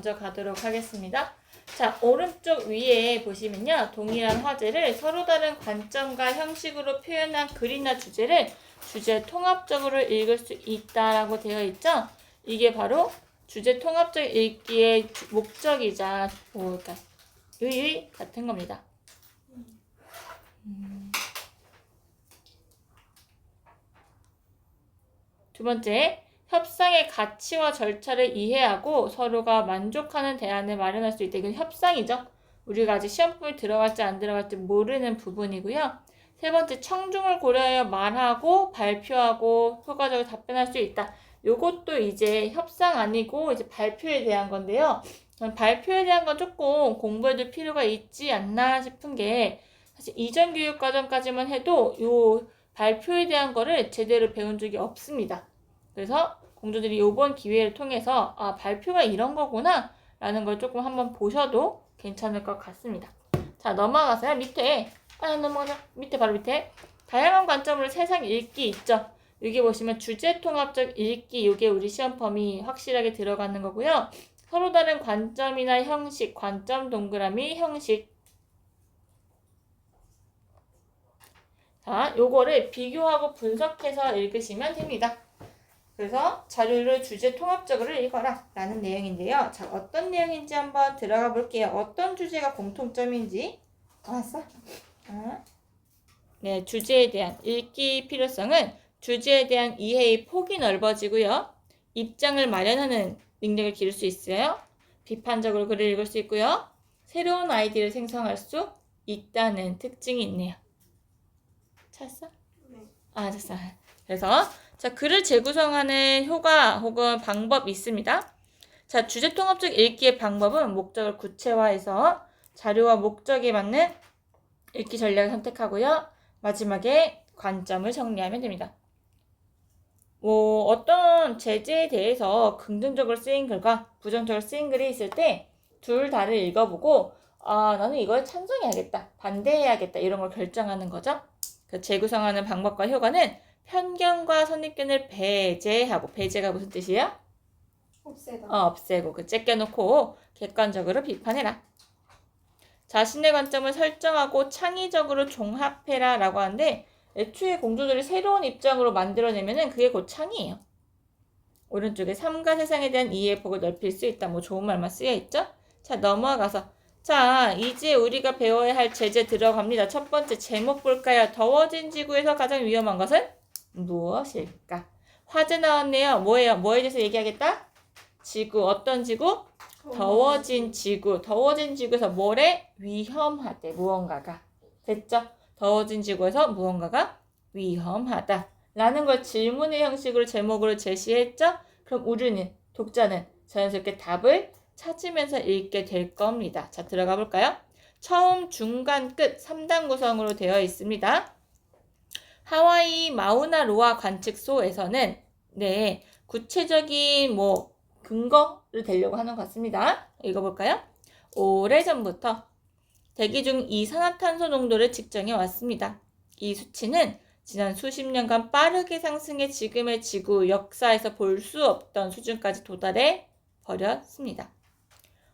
먼저 가도록 하겠습니다. 자, 오른쪽 위에 보시면요. 동일한 화제를 서로 다른 관점과 형식으로 표현한 글이나 주제를 주제 통합적으로 읽을 수 있다라고 되어 있죠. 이게 바로 주제 통합적 읽기의 목적이자 그러니까 의의 같은 겁니다. 두 번째, 협상의 가치와 절차를 이해하고 서로가 만족하는 대안을 마련할 수 있다. 이건 협상이죠. 우리가 아직 시험범위 들어갈지 안 들어갈지 모르는 부분이고요. 세 번째, 청중을 고려하여 말하고 발표하고 효과적으로 답변할 수 있다. 요것도 이제 협상 아니고 이제 발표에 대한 건데요. 발표에 대한 건 조금 공부해둘 필요가 있지 않나 싶은 게 사실 이전 교육 과정까지만 해도 요 발표에 대한 거를 제대로 배운 적이 없습니다. 그래서 공주들이 이번 기회를 통해서 아, 발표가 이런 거구나 라는 걸 조금 한번 보셔도 괜찮을 것 같습니다. 자, 넘어가서요. 밑에 넘어가자. 밑에 바로 밑에 다양한 관점으로 세상 읽기 있죠. 여기 보시면 주제 통합적 읽기, 이게 우리 시험 범위 확실하게 들어가는 거고요. 서로 다른 관점이나 형식, 관점 동그라미 형식. 자, 요거를 비교하고 분석해서 읽으시면 됩니다. 그래서 자료를 주제 통합적으로 읽어라 라는 내용인데요. 자, 어떤 내용인지 한번 들어가 볼게요. 어떤 주제가 공통점인지. 알았어? 네, 주제에 대한 읽기 필요성은 주제에 대한 이해의 폭이 넓어지고요. 입장을 마련하는 능력을 기를 수 있어요. 비판적으로 글을 읽을 수 있고요. 새로운 아이디어를 생성할 수 있다는 특징이 있네요. 찾았어? 네. 찾았어. 그래서 자, 글을 재구성하는 효과 혹은 방법이 있습니다. 자, 주제 통합적 읽기의 방법은 목적을 구체화해서 자료와 목적에 맞는 읽기 전략을 선택하고요. 마지막에 관점을 정리하면 됩니다. 어떤 제재에 대해서 긍정적으로 쓰인 글과 부정적으로 쓰인 글이 있을 때 둘 다를 읽어보고 나는 이걸 찬성해야겠다, 반대해야겠다 이런 걸 결정하는 거죠. 그 재구성하는 방법과 효과는 편견과 선입견을 배제하고, 배제가 무슨 뜻이에요? 없애다. 없애고 째껴놓고 객관적으로 비판해라. 자신의 관점을 설정하고 창의적으로 종합해라 라고 하는데 애초에 공주들이 새로운 입장으로 만들어내면은 그게 곧 창의예요. 오른쪽에 삶과 세상에 대한 이해의 폭을 넓힐 수 있다. 뭐 좋은 말만 쓰여있죠? 자, 넘어가서 자, 이제 우리가 배워야 할 제재 들어갑니다. 첫 번째 제목 볼까요? 더워진 지구에서 가장 위험한 것은 무엇일까? 화제 나왔네요. 뭐예요? 뭐에 대해서 얘기하겠다? 지구. 어떤 지구? 더워진 지구. 더워진 지구에서 뭐래? 위험하대. 무언가가. 됐죠? 더워진 지구에서 무언가가 위험하다. 라는 걸 질문의 형식으로 제목으로 제시했죠? 그럼 우리는, 독자는 자연스럽게 답을 찾으면서 읽게 될 겁니다. 자, 들어가 볼까요? 처음, 중간, 끝 3단 구성으로 되어 있습니다. 하와이 마우나로아 관측소에서는 구체적인 근거를 대려고 하는 것 같습니다. 읽어볼까요? 오래전부터 대기 중 이산화탄소 농도를 측정해 왔습니다. 이 수치는 지난 수십 년간 빠르게 상승해 지금의 지구 역사에서 볼 수 없던 수준까지 도달해 버렸습니다.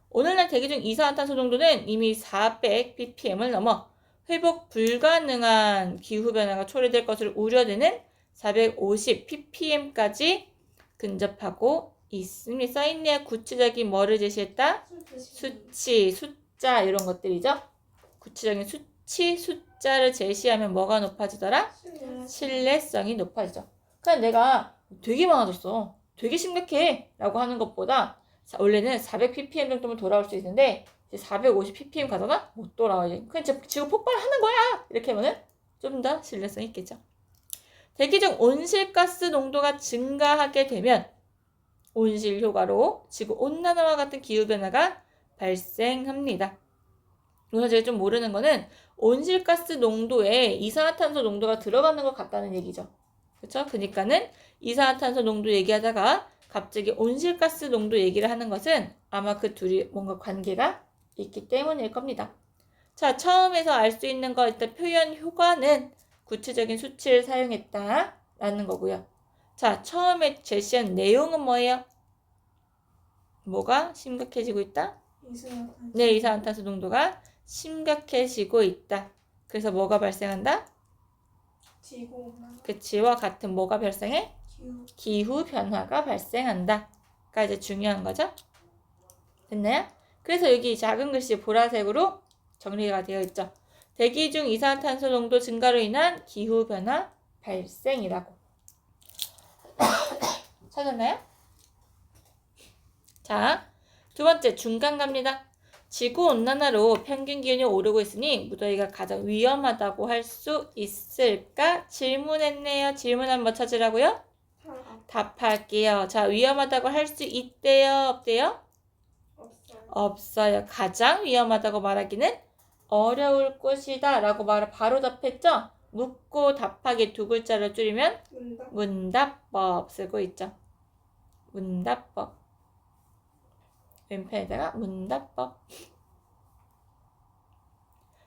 오늘날 대기 중 이산화탄소 농도는 이미 400ppm을 넘어 회복 불가능한 기후변화가 초래될 것을 우려되는 450ppm까지 근접하고 있습니다. 써있네요. 구체적인 뭐를 제시했다? 수치, 숫자 이런 것들이죠. 구체적인 수치, 숫자를 제시하면 뭐가 높아지더라? 신뢰성이 높아지죠. 그냥 내가 되게 많아졌어, 되게 심각해 라고 하는 것보다 원래는 400ppm 정도면 돌아올 수 있는데 450ppm 가다가 못 돌아와요. 그냥 지구 폭발하는 거야! 이렇게 하면은 좀 더 신뢰성이 있겠죠. 대기 중 온실가스 농도가 증가하게 되면 온실 효과로 지구 온난화와 같은 기후변화가 발생합니다. 우선 제가 좀 모르는 거는 온실가스 농도에 이산화탄소 농도가 들어가는 것 같다는 얘기죠. 그렇죠? 그러니까는 이산화탄소 농도 얘기하다가 갑자기 온실가스 농도 얘기를 하는 것은 아마 그 둘이 뭔가 관계가 있기 때문일 겁니다. 자, 처음에서 알 수 있는 거 일단 표현 효과는 구체적인 수치를 사용했다라는 거고요. 자, 처음에 제시한 내용은 뭐예요? 뭐가 심각해지고 있다? 이산화탄소. 네, 이산화탄소 농도가 심각해지고 있다. 그래서 뭐가 발생한다? 지구온난화. 그치와 같은 뭐가 발생해? 기후. 기후 변화가 발생한다.가 이제 중요한 거죠. 됐나요? 그래서 여기 작은 글씨 보라색으로 정리가 되어 있죠. 대기 중 이산화탄소 농도 증가로 인한 기후 변화 발생이라고. 찾았나요? 자, 두 번째 중간 갑니다. 지구 온난화로 평균 기온이 오르고 있으니 무더위가 가장 위험하다고 할 수 있을까? 질문했네요. 질문 한번 찾으라고요? 답할게요. 자, 위험하다고 할 수 있대요? 없대요? 없어요. 없어요. 가장 위험하다고 말하기는 어려울 것이다 라고 바로 답했죠? 묻고 답하기 두 글자를 줄이면 문답. 문답법 쓰고 있죠. 문답법. 왼편에다가 문답법.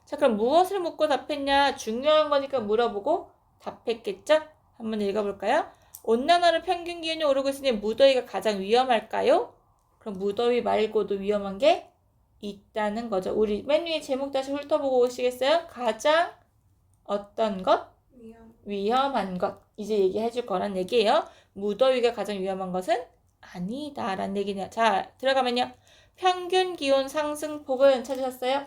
자, 그럼 무엇을 묻고 답했냐? 중요한 거니까 물어보고 답했겠죠? 한번 읽어볼까요? 온난화로 평균 기온이 오르고 있으니 무더위가 가장 위험할까요? 그럼 무더위 말고도 위험한 게 있다는 거죠. 우리 맨 위에 제목 다시 훑어보고 오시겠어요? 가장 어떤 것? 위험한 것. 이제 얘기해 줄 거란 얘기예요. 무더위가 가장 위험한 것은 아니다 라는 얘기네요. 자, 들어가면요. 평균 기온 상승폭은 찾으셨어요?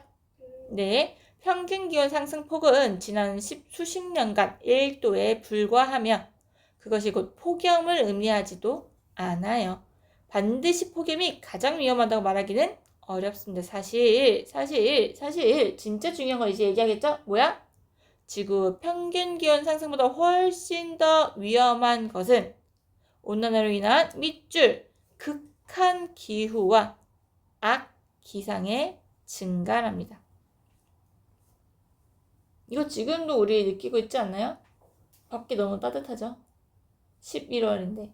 네. 평균 기온 상승폭은 지난 수십 년간 1도에 불과하며 그것이 곧 폭염을 의미하지도 않아요. 반드시 폭염이 가장 위험하다고 말하기는 어렵습니다. 사실 진짜 중요한 건 이제 얘기하겠죠? 뭐야? 지구 평균 기온 상승보다 훨씬 더 위험한 것은 온난화로 인한 밑줄 극한 기후와 악기상의 증가랍니다. 이거 지금도 우리 느끼고 있지 않나요? 밖이 너무 따뜻하죠? 11월인데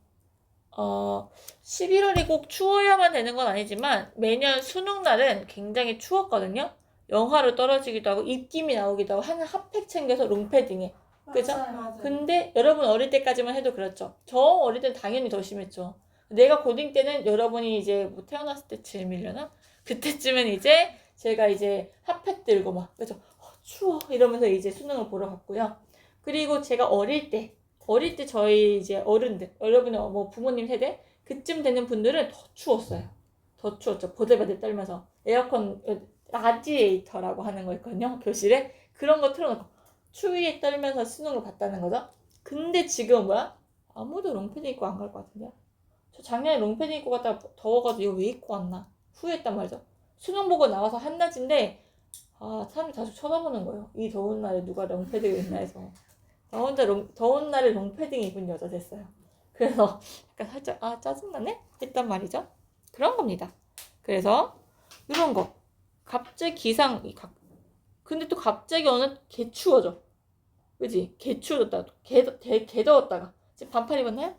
11월이 꼭 추워야만 되는 건 아니지만 매년 수능날은 굉장히 추웠거든요. 영하로 떨어지기도 하고 입김이 나오기도 하고 한 핫팩 챙겨서 롱패딩에 그죠? 맞아요. 근데 여러분 어릴 때까지만 해도 그렇죠. 저 어릴 때는 당연히 더 심했죠. 내가 고딩 때는 여러분이 이제 뭐 태어났을 때쯤이려나? 그때쯤은 이제 제가 이제 핫팩 들고 막 그죠? 추워 이러면서 이제 수능을 보러 갔고요. 그리고 제가 어릴 때 저희 이제 어른들, 여러분의 뭐 부모님 세대 그쯤 되는 분들은 더 추웠어요. 더 추웠죠. 보들보들 떨면서 에어컨 라디에이터라고 하는 거 있거든요. 교실에 그런 거 틀어놓고 추위에 떨면서 수능을 봤다는 거죠. 근데 지금 뭐야? 아무도 롱패딩 입고 안 갈 것 같은데요. 저 작년에 롱패딩 입고 갔다가 더워가지고 이거 왜 입고 왔나 후회했단 말이죠. 수능 보고 나와서 한낮인데 사람이 다시 쳐다보는 거예요. 이 더운 날에 누가 롱패딩을 입나 해서. 나 혼자 더운 날에 롱패딩 입은 여자 됐어요. 그래서 약간 살짝 짜증나네? 했단 말이죠. 그런 겁니다. 그래서 이런 거 갑자기 근데 또 갑자기 어느 개 추워져. 그지? 개 추워졌다가 개 더웠다가 지금 반팔 입었나요?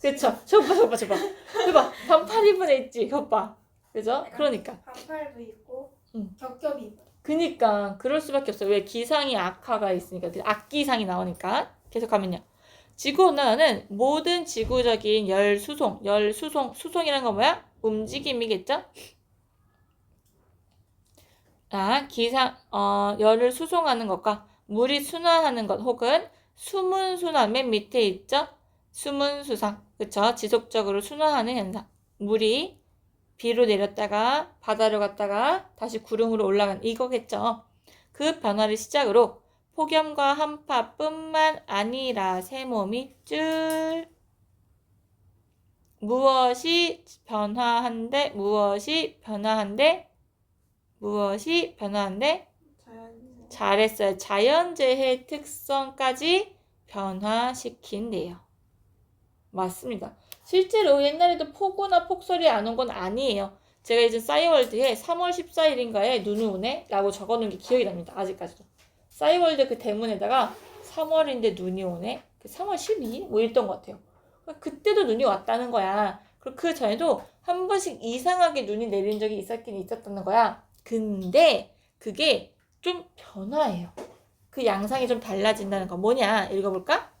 그쵸? 저봐 반팔 입은 애 있지? 봐. 그죠? 그러니까 반팔도 입고 응. 겹겹이 입고. 그니까 그럴 수밖에 없어요. 왜 기상이 악화가 있으니까 악기상이 나오니까. 계속 가면요. 지구온난화는 모든 지구적인 수송이란 건 뭐야? 움직임이겠죠? 열을 수송하는 것과 물이 순환하는 것 혹은 수문순환 맨 밑에 있죠? 수문수상 그쵸? 지속적으로 순환하는 현상. 물이 비로 내렸다가 바다로 갔다가 다시 구름으로 올라간 이거겠죠. 그 변화를 시작으로 폭염과 한파뿐만 아니라 세모 밑줄 무엇이 변화한데 잘했어요. 자연재해 특성까지 변화시킨대요. 맞습니다. 실제로 옛날에도 폭우나 폭설이 안 온 건 아니에요. 제가 이제 싸이월드에 3월 14일인가에 눈이 오네? 라고 적어놓은 게 기억이 납니다. 아직까지도. 싸이월드 그 대문에다가 3월인데 눈이 오네? 3월 12일? 뭐 이랬던 것 같아요. 그때도 눈이 왔다는 거야. 그리고 그 전에도 한 번씩 이상하게 눈이 내린 적이 있었긴 있었다는 거야. 근데 그게 좀 변화예요. 그 양상이 좀 달라진다는 거. 뭐냐? 읽어볼까?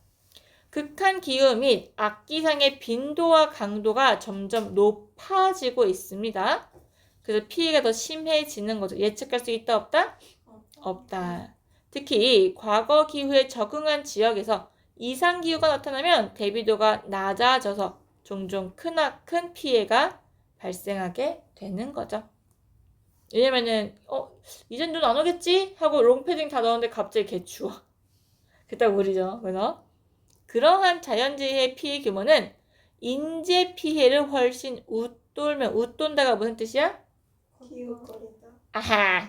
극한 기후 및 악기상의 빈도와 강도가 점점 높아지고 있습니다. 그래서 피해가 더 심해지는 거죠. 예측할 수 있다 없다? 없다. 특히 과거 기후에 적응한 지역에서 이상 기후가 나타나면 대비도가 낮아져서 종종 큰 피해가 발생하게 되는 거죠. 왜냐면은 이젠 눈 안 오겠지? 하고 롱패딩 다 넣었는데 갑자기 개 추워. 그딱 우리죠. 그래서 그러한 자연재해의 피해 규모는 인재 피해를 훨씬 웃돌면, 웃돈다가 무슨 뜻이야? 기웃거린다. 아하,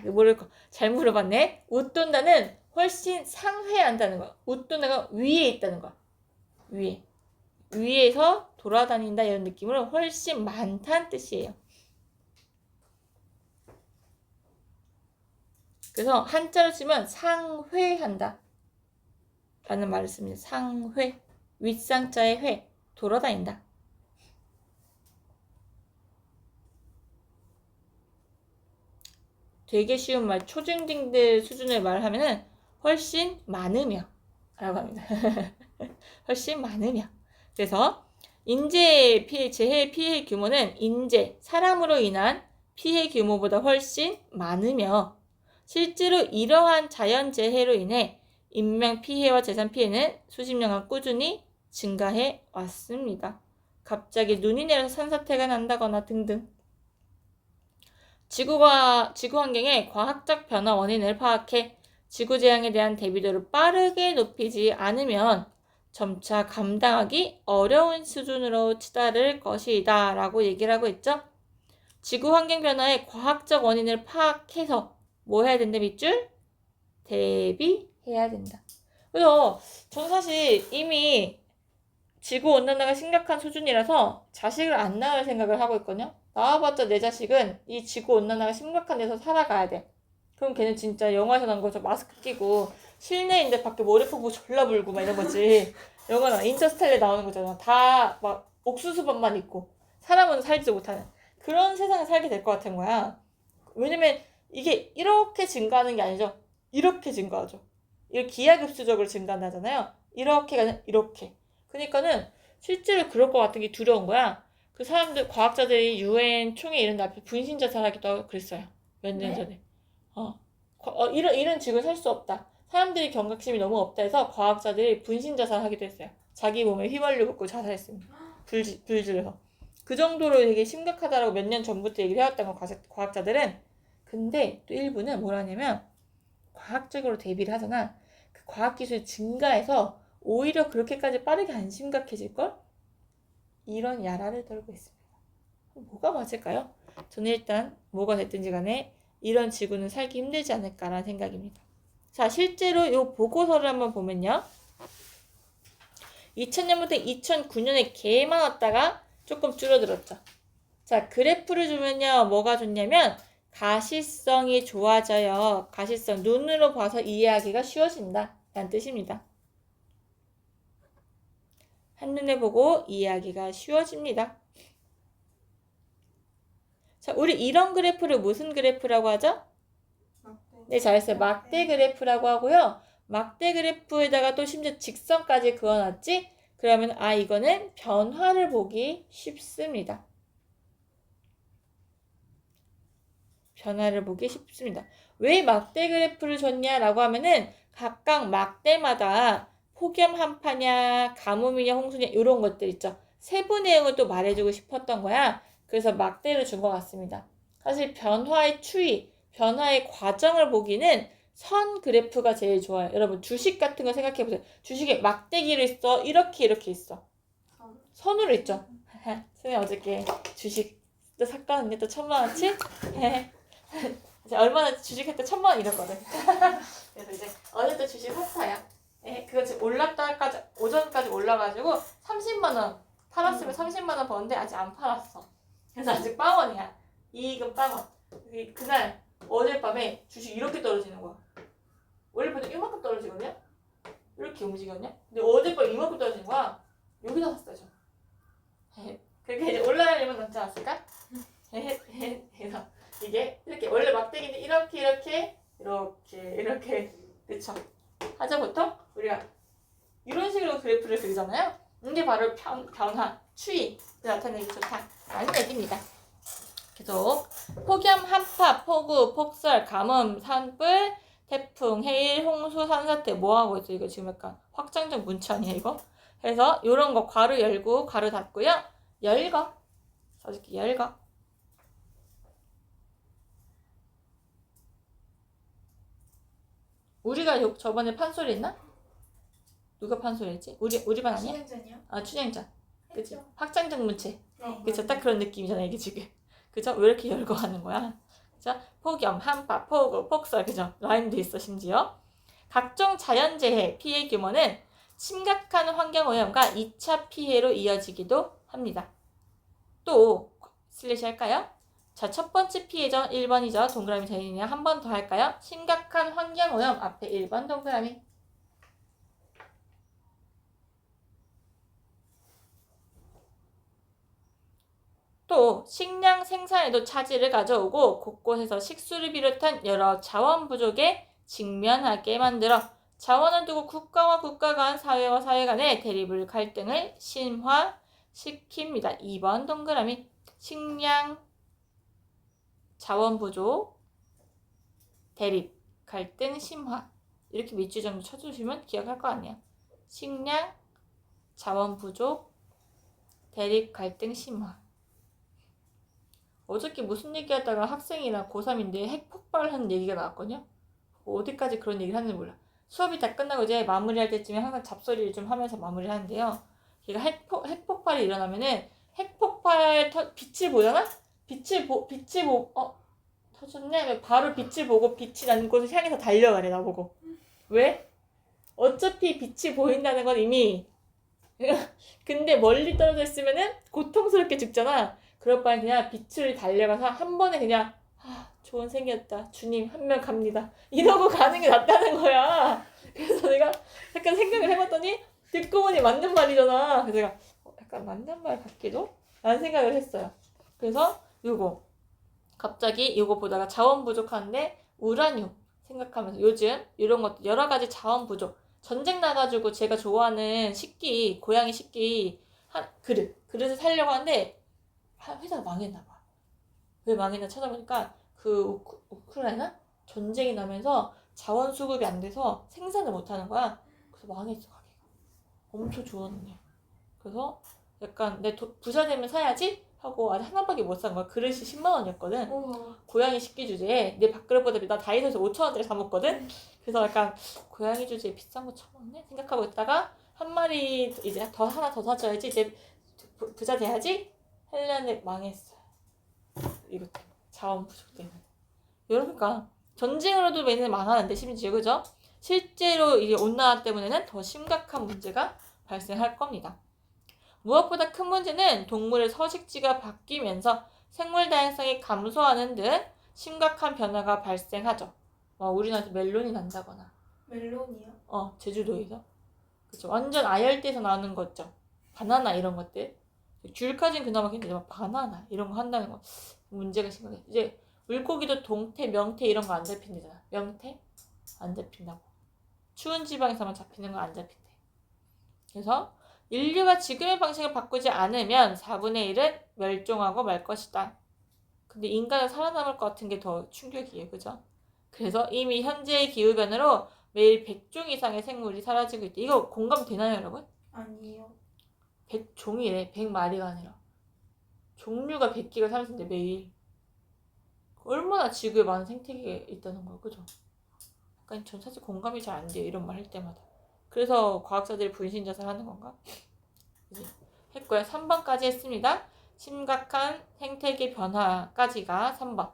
잘 물어봤네. 웃돈다는 훨씬 상회한다는 거야. 웃돈다가 위에 있다는 거야. 위에서 돌아다닌다 이런 느낌으로 훨씬 많다는 뜻이에요. 그래서 한자로 치면 상회한다 라는 말을 씁니다. 상회, 윗상자의 회, 돌아다닌다. 되게 쉬운 말, 초중딩들 수준의 말을 하면은 훨씬 많으며 라고 합니다. 훨씬 많으며. 그래서 인재 피해, 재해 피해 규모는 인재, 사람으로 인한 피해 규모보다 훨씬 많으며 실제로 이러한 자연재해로 인해 인명 피해와 재산 피해는 수십 년간 꾸준히 증가해 왔습니다. 갑자기 눈이 내려서 산사태가 난다거나 등등. 지구 환경의 과학적 변화 원인을 파악해 지구 재앙에 대한 대비도를 빠르게 높이지 않으면 점차 감당하기 어려운 수준으로 치달을 것이다 라고 얘기를 하고 있죠. 지구 환경 변화의 과학적 원인을 파악해서 뭐 해야 된다 밑줄? 대비해야 된다. 그래서 저는 사실 이미 지구온난화가 심각한 수준이라서 자식을 안 낳을 생각을 하고 있거든요. 낳아봤자 내 자식은 이 지구온난화가 심각한 데서 살아가야 돼. 그럼 걔는 진짜 영화에서 나온 것처럼 마스크 끼고 실내인데 밖에 모래포구 졸라 불고 막 이런 거지. 영화나 인터스텔라에 나오는 거잖아. 다 막 옥수수밥만 있고 사람은 살지 못하는 그런 세상에 살게 될 것 같은 거야. 왜냐면 이게 이렇게 증가하는 게 아니죠. 이렇게 증가하죠. 이렇게 기하급수적으로 증가한다잖아요. 이렇게가 아니라 이렇게. 그러니까는 실제로 그럴 것 같은 게 두려운 거야. 그 사람들 과학자들이 UN 총회 이런 데 앞에 분신 자살하기도 하고 그랬어요. 몇 년 전에. 이런 지구에 살 수 없다. 사람들이 경각심이 너무 없다 해서 과학자들이 분신 자살하기도 했어요. 자기 몸에 휘발유 붓고 자살했습니다. 불질해서. 그 정도로 되게 심각하다라고 몇 년 전부터 얘기를 해왔던 거 과학자들은. 근데 또 일부는 뭐라냐면 과학적으로 대비를 하잖아. 그 과학기술이 증가해서 오히려 그렇게까지 빠르게 안 심각해질걸? 이런 야라를 떨고 있습니다. 뭐가 맞을까요? 저는 일단 뭐가 됐든지 간에 이런 지구는 살기 힘들지 않을까라는 생각입니다. 자, 실제로 이 보고서를 한번 보면요. 2000년부터 2009년에 개 많았다가 조금 줄어들었죠. 자, 그래프를 주면요. 뭐가 좋냐면 가시성이 좋아져요. 가시성, 눈으로 봐서 이해하기가 쉬워진다 라는 뜻입니다. 한눈에 보고 이해하기가 쉬워집니다. 자, 우리 이런 그래프를 무슨 그래프라고 하죠? 네, 잘했어요. 막대 그래프라고 하고요. 막대 그래프에다가 또 심지어 직선까지 그어놨지? 그러면 이거는 변화를 보기 쉽습니다. 변화를 보기 쉽습니다. 왜 막대 그래프를 줬냐라고 하면은 각각 막대마다 폭염 한파냐, 가뭄이냐, 홍수냐 이런 것들 있죠. 세부 내용을 또 말해주고 싶었던 거야. 그래서 막대를 준 것 같습니다. 사실 변화의 추이, 변화의 과정을 보기는 선 그래프가 제일 좋아요. 여러분 주식 같은 거 생각해보세요. 주식에 막대기를 있어. 이렇게 있어. 선으로 있죠. 선생님 어저께 주식 또 샀거든요. 또 1000만원치? 얼마나 주식했다 1000만원 이랬거든. 그래서 이제 어제 또 주식 샀어요. 그거 지금 올랐다까지 오전까지 올라가지고 30만원 팔았으면 30만원 버는데 아직 안 팔았어. 그래서 아직 빵원이야. 이익은 빵원. 그날 어젯밤에 주식 이렇게 떨어지는 거야. 원래 보통 이만큼 떨어지거든요. 이렇게 움직였냐? 근데 어젯밤 이만큼 떨어지는 거야. 여기다 샀어요. 저. 그렇게 이제 올라가려면 낫지 않았을까? 그래서 이게 이렇게 원래 막대기는 이렇게 그쵸? 하죠 보통? 우리가 이런 식으로 그래프를 그리잖아요. 폭염, 한파, 폭우, 폭설, 가뭄, 산불, 태풍, 해일, 홍수, 산사태 뭐 하고 있어? 이거 지금 약간 확장적 문자 아니야 이거? 그래서 요런 거 괄호 열고 괄호 닫고요. 열거. 써줄게 열거. 우리가 저번에 판소리 했나? 누가 판소리 했지? 우리 반 아니야? 진행전이요? 아 춘향전. 그치? 했죠. 확장적 문체. 네. 그쵸? 딱 그런 느낌이잖아 이게 지금. 그죠? 왜 이렇게 열거 하는 거야? 그죠? 폭염, 한파, 폭우, 폭설. 그죠? 라임도 있어 심지어. 각종 자연재해 피해 규모는 심각한 환경오염과 2차 피해로 이어지기도 합니다. 또 슬래시 할까요? 자, 첫 번째 피해죠. 1번이죠. 동그라미 되느냐 한 번 더 할까요? 심각한 환경오염 앞에 1번 동그라미. 또 식량 생산에도 차질을 가져오고 곳곳에서 식수를 비롯한 여러 자원 부족에 직면하게 만들어 자원을 두고 국가와 국가 간, 사회와 사회 간의 대립을 갈등을 심화시킵니다. 2번 동그라미. 식량 자원 부족 대립 갈등 심화 이렇게 밑줄 정도 쳐주시면 기억할 거 아니야. 식량 자원 부족 대립 갈등 심화. 어저께 무슨 얘기하다가 학생이랑 고3인데 핵폭발하는 얘기가 나왔거든요. 어디까지 그런 얘기를 하는지 몰라. 수업이 다 끝나고 이제 마무리할 때쯤에 항상 잡소리를 좀 하면서 마무리를 하는데요. 걔가 핵폭발이 일어나면은 빛을 보잖아? 터졌네? 바로 빛을 보고 빛이 나는 곳을 향해서 달려가래 나보고. 왜? 어차피 빛이 보인다는 건 이미 근데 멀리 떨어져 있으면은 고통스럽게 죽잖아. 그럴 바엔 그냥 빛을 달려가서 한 번에 그냥 좋은 생이었다. 주님 한 명 갑니다. 이러고 가는 게 낫다는 거야. 그래서 내가 약간 생각을 해봤더니 듣고 보니 맞는 말이잖아. 그래서 내가 약간 맞는 말 같기도? 라는 생각을 했어요. 그래서 갑자기 요거 보다가 자원 부족한데 우라늄 생각하면서 요즘 이런 것도 여러 가지 자원 부족 전쟁 나가지고 제가 좋아하는 식기 고양이 식기 그릇을 사려고 하는데 회사가 망했나 봐. 왜 망했나 찾아보니까 그 우크라이나 전쟁이 나면서 자원 수급이 안 돼서 생산을 못 하는 거야. 그래서 망했어 가게가. 엄청 좋았는데. 그래서 약간 내 부자 되면 사야지 하고 아직 하나밖에 못 산 거야. 그릇이 10만 원이었거든. 고양이 식기 주제에 내 밥그릇보다 나 다이소에서 5,000원짜리 사 먹거든. 그래서 약간 고양이 주제에 비싼 거 처먹네 생각하고 있다가 한 마리 이제 하나 더 사줘야지 이제 부자 돼야지 헬렌에 망했어요. 이것 때문에 자원 부족 때문에. 그러니까 전쟁으로도 매년 망하는데 심지어 그죠? 실제로 이게 온난화 때문에는 더 심각한 문제가 발생할 겁니다. 무엇보다 큰 문제는 동물의 서식지가 바뀌면서 생물 다양성이 감소하는 등 심각한 변화가 발생하죠. 우리나라에서 멜론이 난다거나. 멜론이요? 제주도에서. 그쵸. 완전 아열대에서 나오는 거 있죠. 바나나 이런 것들. 귤까지는 그나마 괜찮은데 바나나 이런 거 한다는 거 문제가 심각해. 이제 물고기도 동태, 명태 이런 거 안 잡힌대잖아. 명태? 안 잡힌다고. 추운 지방에서만 잡히는 거 안 잡힌대. 그래서 인류가 지금의 방식을 바꾸지 않으면 4분의 1은 멸종하고 말 것이다. 근데 인간은 살아남을 것 같은 게 더 충격이에요. 그죠? 그래서 이미 현재의 기후변화로 매일 100종 이상의 생물이 사라지고 있다. 이거 공감되나요, 여러분? 아니요. 100종이래. 100마리가 아니라. 종류가 100개가 살아있는데 매일. 얼마나 지구에 많은 생태계가 있다는 거야. 그죠? 약간 전 사실 공감이 잘 안 돼요. 이런 말 할 때마다. 그래서 과학자들이 분신자살 하는 건가? 이제 했고요. 3번까지 했습니다. 심각한 생태계 변화까지가 3번.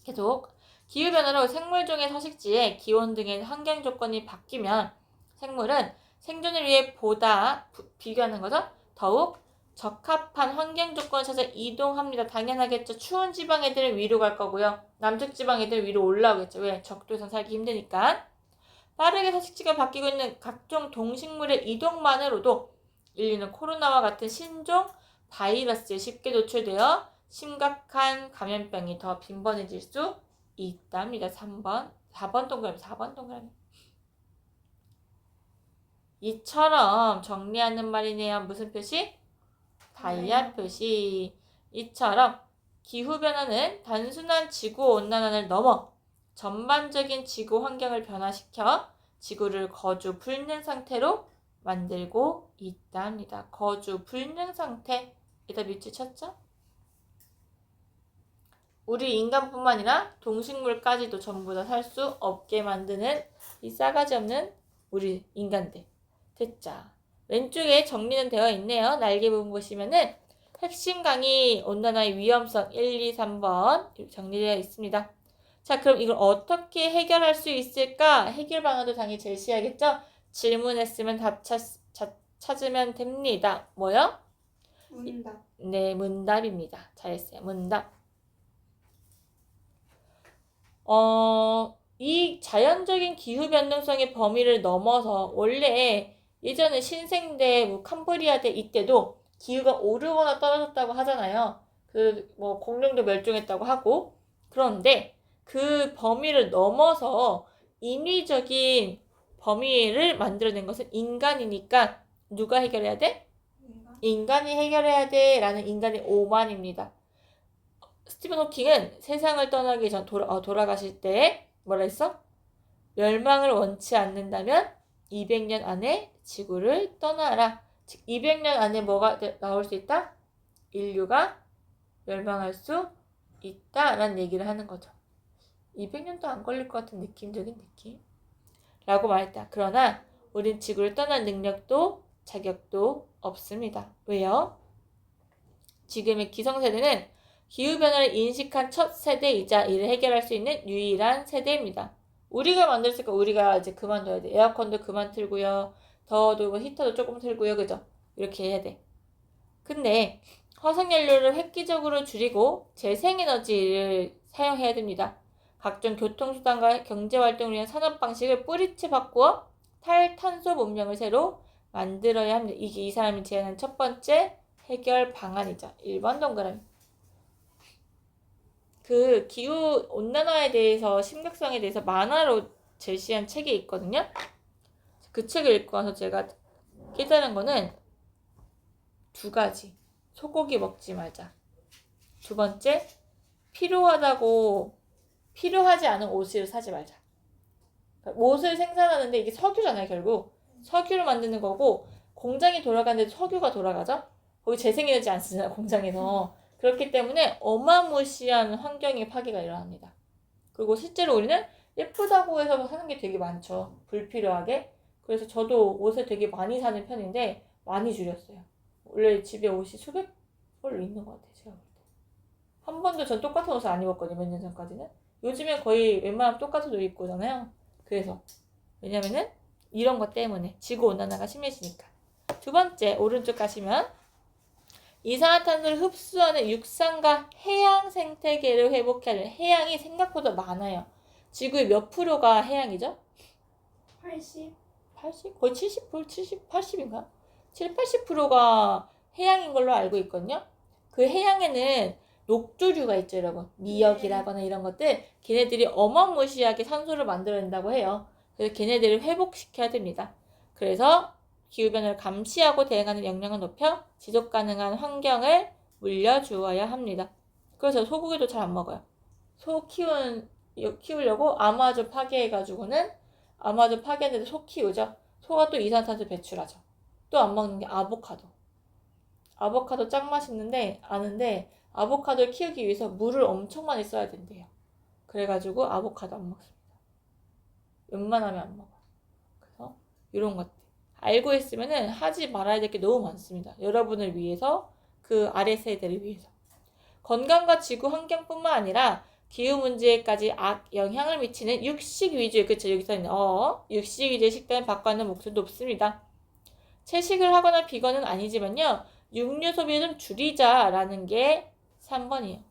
계속 기후변화로 생물종의 서식지에 기온 등의 환경 조건이 바뀌면 생물은 생존을 위해 비교하는 거죠. 더욱 적합한 환경 조건을 찾아 이동합니다. 당연하겠죠. 추운 지방 애들은 위로 갈 거고요. 남쪽 지방 애들은 위로 올라오겠죠. 왜? 적도에선 살기 힘드니까. 빠르게 서식지가 바뀌고 있는 각종 동식물의 이동만으로도 인류는 코로나와 같은 신종 바이러스에 쉽게 노출되어 심각한 감염병이 더 빈번해질 수 있답니다. 4번 동그라미. 이처럼 정리하는 말이네요. 무슨 표시? 다이아 표시. 이처럼 기후변화는 단순한 지구온난화를 넘어 전반적인 지구 환경을 변화시켜 지구를 거주 불능 상태로 만들고 있다 합니다. 거주 불능 상태. 여기다 밑줄 쳤죠? 우리 인간뿐만 아니라 동식물까지도 전부 다 살 수 없게 만드는 이 싸가지 없는 우리 인간들. 됐죠? 왼쪽에 정리는 되어 있네요. 날개 부분 보시면은 핵심 강의 온난화의 위험성 1, 2, 3번 정리되어 있습니다. 자, 그럼 이걸 어떻게 해결할 수 있을까? 해결 방안도 당연히 제시해야겠죠? 질문했으면 답 찾으면 됩니다. 뭐요? 문답. 네, 문답입니다. 잘했어요. 문답. 이 자연적인 기후 변동성의 범위를 넘어서 원래 예전에 신생대, 뭐 캄브리아대 이때도 기후가 오르거나 떨어졌다고 하잖아요. 뭐 공룡도 멸종했다고 하고. 그런데 그 범위를 넘어서 인위적인 범위를 만들어낸 것은 인간이니까 누가 해결해야 돼? 인간이 해결해야 돼 라는 인간의 오만입니다. 스티븐 호킹은 세상을 떠나기 전 돌아가실 때 뭐라 했어? 멸망을 원치 않는다면 200년 안에 지구를 떠나라. 즉 200년 안에 뭐가 나올 수 있다? 인류가 멸망할 수 있다라는 얘기를 하는 거죠. 200년도 안 걸릴 것 같은 느낌적인 느낌? 라고 말했다. 그러나 우린 지구를 떠날 능력도 자격도 없습니다. 왜요? 지금의 기성세대는 기후변화를 인식한 첫 세대이자 이를 해결할 수 있는 유일한 세대입니다. 우리가 만들었으니까 우리가 이제 그만둬야 돼. 에어컨도 그만 틀고요. 더워도 뭐 히터도 조금 틀고요. 그죠? 이렇게 해야 돼. 근데 화석연료를 획기적으로 줄이고 재생에너지를 사용해야 됩니다. 각종 교통수단과 경제활동을 위한 산업 방식을 뿌리째 바꾸어 탈탄소 문명을 새로 만들어야 합니다. 이게 이 사람이 제안한 첫 번째 해결 방안이죠. 1번 동그라미. 그 기후 온난화에 대해서 심각성에 대해서 만화로 제시한 책이 있거든요. 그 책을 읽고 와서 제가 깨달은 거는 두 가지. 소고기 먹지 말자. 두 번째, 필요하지 않은 옷을 사지 말자. 그러니까 옷을 생산하는데 이게 석유잖아요, 결국. 석유를 만드는 거고 공장이 돌아가는데 석유가 돌아가죠. 거기 재생에너지 안 쓰잖아요, 공장에서. 그렇기 때문에 어마무시한 환경의 파괴가 일어납니다. 그리고 실제로 우리는 예쁘다고 해서 사는 게 되게 많죠. 불필요하게. 그래서 저도 옷을 되게 많이 사는 편인데 많이 줄였어요. 원래 집에 옷이 수백 벌 있는 것 같아요. 제가 볼 때. 한 번도 전 똑같은 옷을 안 입었거든요. 몇 년 전까지는. 요즘엔 거의 웬만하면 똑같은 옷 입고 오잖아요. 그래서 왜냐면은 이런 것 때문에 지구온난화가 심해지니까. 두 번째 오른쪽 가시면 이산화탄소를 흡수하는 육상과 해양 생태계를 회복하는 해양이 생각보다 많아요. 지구의 몇 프로가 해양이죠? 80. 80? 거의 70, 80인가? 7, 80%가 해양인 걸로 알고 있거든요. 그 해양에는 녹조류가 있죠, 여러분. 미역이라거나 이런 것들. 걔네들이 어마무시하게 산소를 만들어낸다고 해요. 그래서 걔네들을 회복시켜야 됩니다. 그래서 기후변화를 감시하고 대응하는 역량을 높여 지속가능한 환경을 물려주어야 합니다. 그래서 소고기도 잘 안 먹어요. 소 키우려고 아마존 파괴해가지고는 아마존 파괴했는데 소 키우죠. 소가 또 이산화탄소 배출하죠. 또 안 먹는 게 아보카도. 아보카도 짱 맛있는데 아는데 아보카도를 키우기 위해서 물을 엄청 많이 써야 된대요. 그래가지고 아보카도 안 먹습니다. 웬만하면 안 먹어요. 그래서 이런 것들 알고 있으면은 하지 말아야 될 게 너무 많습니다. 여러분을 위해서, 그 아래 세대를 위해서. 건강과 지구 환경뿐만 아니라 기후 문제에까지 영향을 미치는 육식 위주의, 그쵸, 여기 써있는 육식 위주의 식단을 바꿔하는 목소리도 높습니다. 채식을 하거나 비건은 아니지만요, 육류 소비를 좀 줄이자라는 게 3번이에요.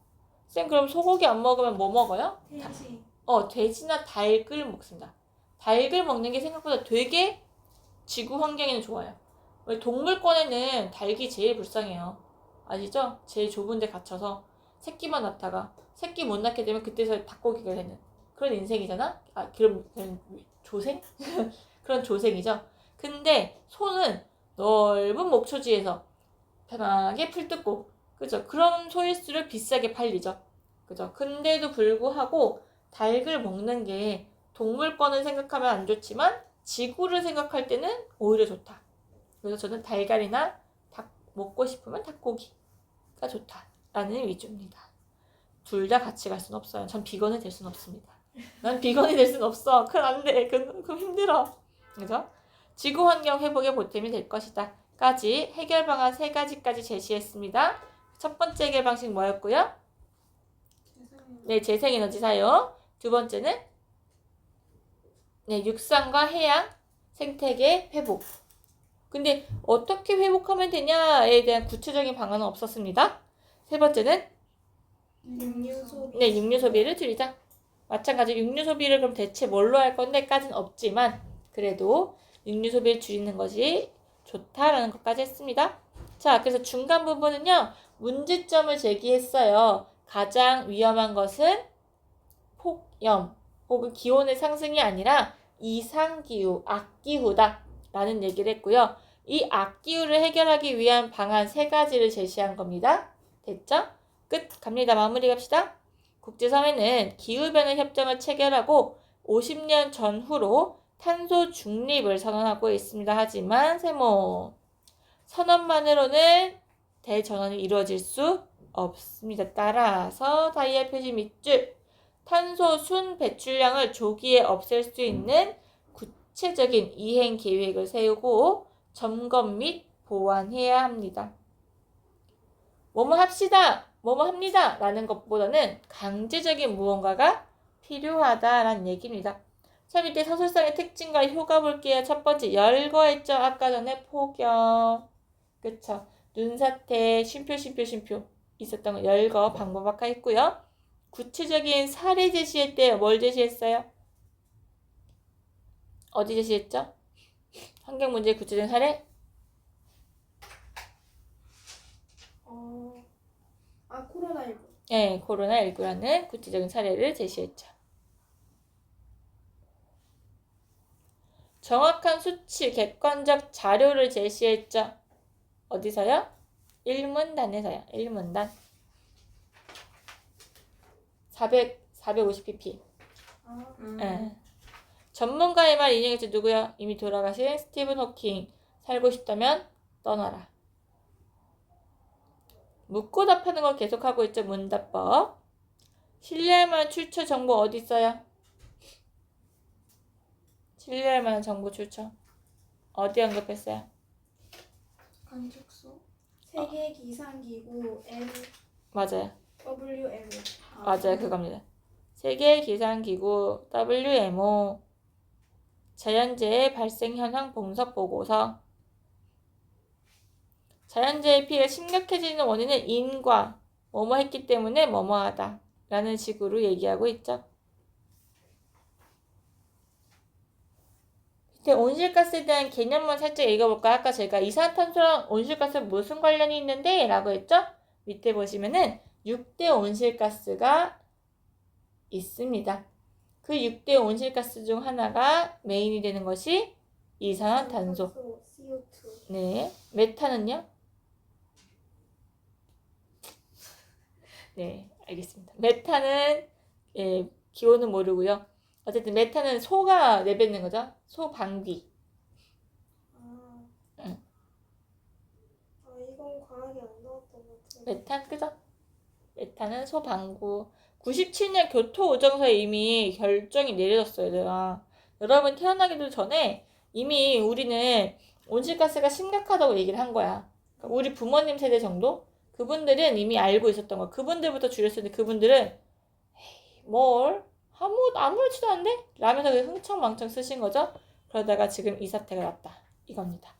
쌤, 그럼 소고기 안 먹으면 뭐 먹어요? 돼지. 돼지나 닭을 먹습니다. 닭을 먹는 게 생각보다 되게 지구 환경에는 좋아요. 동물권에는 닭이 제일 불쌍해요. 아시죠? 제일 좁은 데 갇혀서 새끼만 낳다가 새끼 못 낳게 되면 그때서 닭고기가 되는 그런 인생이잖아? 그런 조생? 그런 조생이죠. 근데 소는 넓은 목초지에서 편하게 풀 뜯고 그죠? 그런 소일수록 비싸게 팔리죠. 그죠? 근데도 불구하고 닭을 먹는 게 동물권을 생각하면 안 좋지만 지구를 생각할 때는 오히려 좋다. 그래서 저는 달걀이나 닭 먹고 싶으면 닭고기가 좋다라는 위주입니다. 둘 다 같이 갈 수는 없어요. 전 비건이 될 수는 없습니다. 난 비건이 될 수는 없어. 그건 안 돼. 그건 힘들어. 그죠? 지구 환경 회복에 보탬이 될 것이다. 까지 해결 방안 3가지까지 제시했습니다. 첫 번째 해결 방식 뭐였고요? 네, 재생에너지 사용. 두 번째는 네, 육상과 해양 생태계 회복. 근데 어떻게 회복하면 되냐에 대한 구체적인 방안은 없었습니다. 세 번째는 육류 소비. 네, 육류 소비를 줄이자. 마찬가지로 육류 소비를 그럼 대체 뭘로 할 건데까지는 없지만 그래도 육류 소비를 줄이는 것이 좋다라는 것까지 했습니다. 자, 그래서 중간 부분은요. 문제점을 제기했어요. 가장 위험한 것은 폭염 혹은 기온의 상승이 아니라 이상기후, 악기후다 라는 얘기를 했고요. 이 악기후를 해결하기 위한 방안 3가지를 제시한 겁니다. 됐죠? 끝. 갑니다. 마무리 갑시다. 국제사회는 기후변화 협정을 체결하고 50년 전후로 탄소 중립을 선언하고 있습니다. 하지만 세모 선언만으로는 대전환이 이루어질 수 없습니다. 따라서 다이아 표시 밑줄 탄소 순 배출량을 조기에 없앨 수 있는 구체적인 이행 계획을 세우고 점검 및 보완해야 합니다. 뭐뭐 합시다, 뭐뭐 합니다 라는 것보다는 강제적인 무언가가 필요하다라는 얘기입니다. 자, 밑에 서술상의 특징과 효과 볼게요. 첫 번째, 열거했죠. 아까 전에 폭염, 그쵸? 눈사태, 쉼표 있었던 거 열거 방법 아까 했고요. 구체적인 사례 제시했대요. 뭘 제시했어요? 어디 제시했죠? 환경문제 구체적인 사례? 코로나19. 네, 코로나19라는 구체적인 사례를 제시했죠. 정확한 수치, 객관적 자료를 제시했죠. 어디서요? 1문단에서요. 1문단. 450pp. 네. 전문가의 말 인용했죠. 누구요? 이미 돌아가신 스티븐 호킹. 살고 싶다면 떠나라. 묻고 답하는 걸 계속하고 있죠. 문답법. 신뢰할 만한 출처 정보 어디 있어요? 신뢰할 만한 정보 출처. 어디 언급했어요? 관측소. 세계 기상기구 맞아요. WMO. 맞아요. 그겁니다. 세계기상기구 WMO 자연재해 발생 현황 분석 보고서. 자연재해 피해가 심각해지는 원인은 인과 뭐뭐 했기 때문에 뭐뭐하다 라는 식으로 얘기하고 있죠. 밑에 온실가스에 대한 개념만 살짝 읽어볼까요? 아까 제가 이산화탄소랑 온실가스 무슨 관련이 있는데? 라고 했죠? 밑에 보시면은 6대 온실가스가 있습니다. 그 6대 온실가스 중 하나가 메인이 되는 것이 이산화탄소. CO2. 네. 메탄은요? 네, 알겠습니다. 메탄은 기호는 모르고요. 어쨌든 메탄은 소가 내뱉는 거죠. 소 방귀. 응. 이건 과학이 안 나왔던 것 같은데. 메탄 그죠? 메탄은 소 방구. 97년 교토 오정서에 이미 결정이 내려졌어요. 내가. 여러분 태어나기도 전에 이미 우리는 온실가스가 심각하다고 얘기를 한 거야. 그러니까 우리 부모님 세대 정도? 그분들은 이미 알고 있었던 거야. 그분들부터 줄였었는데 그분들은 에이, 뭘? 아무렇지도 않은데? 라면서 흥청망청 쓰신 거죠. 그러다가 지금 이 사태가 났다. 이겁니다.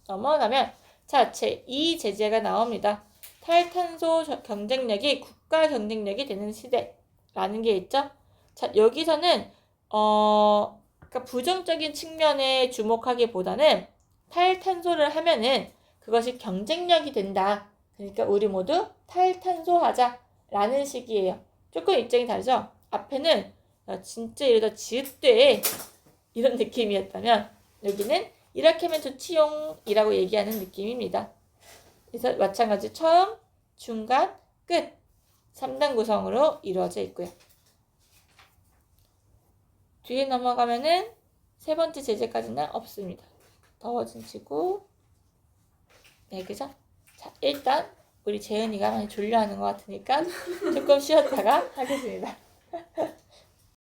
넘어가면 자, 이 제재가 나옵니다. 탈탄소 경쟁력이 국가 경쟁력이 되는 시대라는 게 있죠. 자, 여기서는 그러니까 부정적인 측면에 주목하기보다는 탈탄소를 하면은 그것이 경쟁력이 된다. 그러니까 우리 모두 탈탄소 하자라는 식이에요. 조금 입장이 다르죠. 앞에는 진짜 이러다 지읒돼 이런 느낌이었다면 여기는 이렇게 하면 좋지용 이라고 얘기하는 느낌입니다. 그래서 마찬가지 처음 중간, 끝 3단 구성으로 이루어져 있고요. 뒤에 넘어가면은 세 번째 제재까지는 없습니다. 더워진 지구. 네, 그죠? 자, 일단 우리 재은이가 많이 졸려하는 것 같으니까 조금 쉬었다가 하겠습니다.